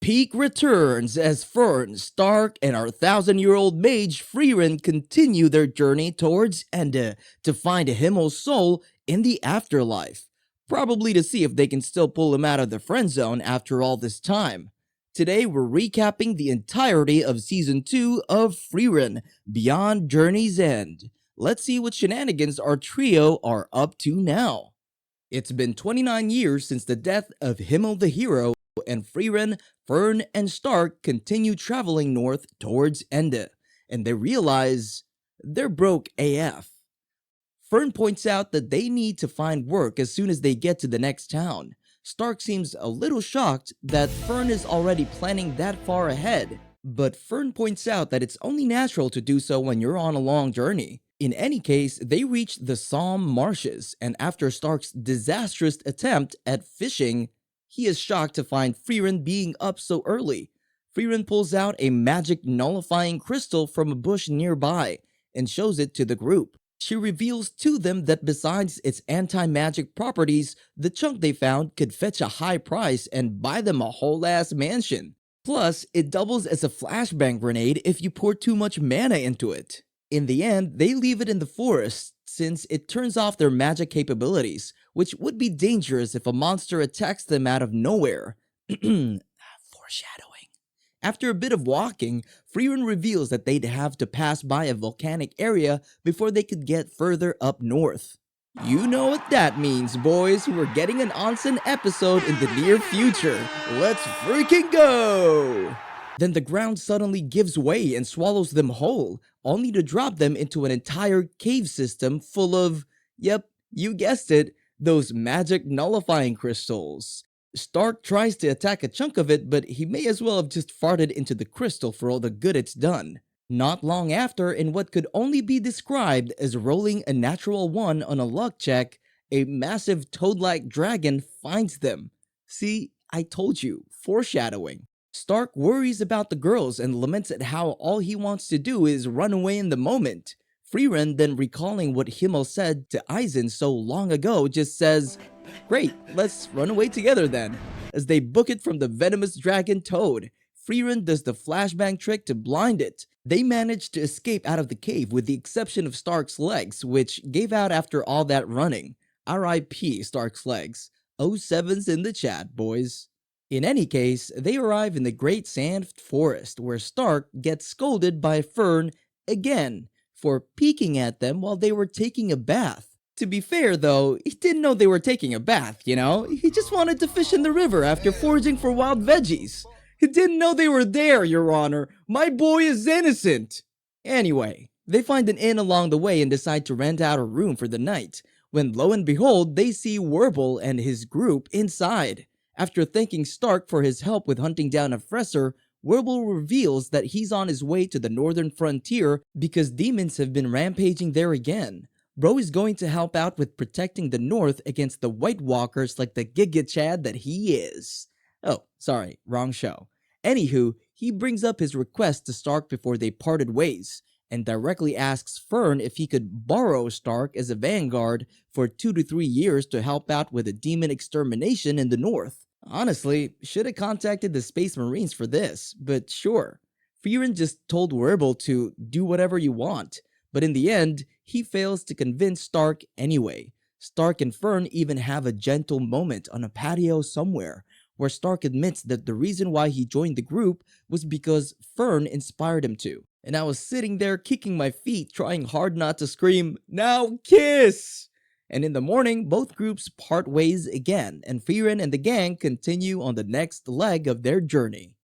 peak returns as Fern, Stark, and our thousand-year-old mage Frieren continue their journey towards Enda to find Himmel's soul in the afterlife, probably to see if they can still pull him out of the friend zone after all this time. Today we're recapping the entirety of Season 2 of Frieren, Beyond Journey's End. Let's see what shenanigans our trio are up to now. It's been 29 years since the death of Himmel the hero, and Frieren, Fern, and Stark continue traveling north towards Enda, and they realize they're broke AF. Fern points out that they need to find work as soon as they get to the next town. Stark seems a little shocked that Fern is already planning that far ahead, but Fern points out that it's only natural to do so when you're on a long journey. In any case, they reach the Somme marshes, and after Stark's disastrous attempt at fishing, he is shocked to find Frieren being up so early. Frieren pulls out a magic nullifying crystal from a bush nearby and shows it to the group. She reveals to them that besides its anti-magic properties, the chunk they found could fetch a high price and buy them a whole-ass mansion. Plus, it doubles as a flashbang grenade if you pour too much mana into it. In the end, they leave it in the forest since it turns off their magic capabilities, which would be dangerous if a monster attacks them out of nowhere. Foreshadowing. After a bit of walking, Frieren reveals that they'd have to pass by a volcanic area before they could get further up north. You know what that means, boys. We're getting an onsen episode in the near future. Let's freaking go! Then the ground suddenly gives way and swallows them whole, only to drop them into an entire cave system full of, yep, you guessed it, those magic nullifying crystals. Stark tries to attack a chunk of it, but he may as well have just farted into the crystal for all the good it's done. Not long after, in what could only be described as rolling a natural 1 on a luck check, a massive toad-like dragon finds them. See, I told you, foreshadowing. Stark worries about the girls and laments at how all he wants to do is run away in the moment. Frieren, then recalling what Himmel said to Eisen so long ago, just says, "Great, let's run away together then." As they book it from the venomous dragon Toad, Frieren does the flashbang trick to blind it. They manage to escape out of the cave with the exception of Stark's legs, which gave out after all that running. R.I.P. Stark's legs. 07's in the chat, boys. In any case, they arrive in the Great Sand Forest, where Stark gets scolded by Fern again for peeking at them while they were taking a bath. To be fair though, he didn't know they were taking a bath, you know? He just wanted to fish in the river after foraging for wild veggies. He didn't know they were there, Your Honor. My boy is innocent. Anyway, they find an inn along the way and decide to rent out a room for the night, when lo and behold, they see Werble and his group inside. After thanking Stark for his help with hunting down a Fresser, Werble reveals that he's on his way to the northern frontier because demons have been rampaging there again. Bro is going to help out with protecting the north against the White Walkers like the Giga Chad that he is. Oh, sorry, wrong show. Anywho, he brings up his request to Stark before they parted ways, and directly asks Fern if he could borrow Stark as a vanguard for 2 to 3 years to help out with a demon extermination in the north. Honestly, should have contacted the Space Marines for this, but sure. Frieren just told Werble to do whatever you want, but in the end, he fails to convince Stark anyway. Stark and Fern even have a gentle moment on a patio somewhere, where Stark admits that the reason why he joined the group was because Fern inspired him to. And I was sitting there kicking my feet, trying hard not to scream, "Now kiss!" And in the morning, both groups part ways again, and Frieren and the gang continue on the next leg of their journey.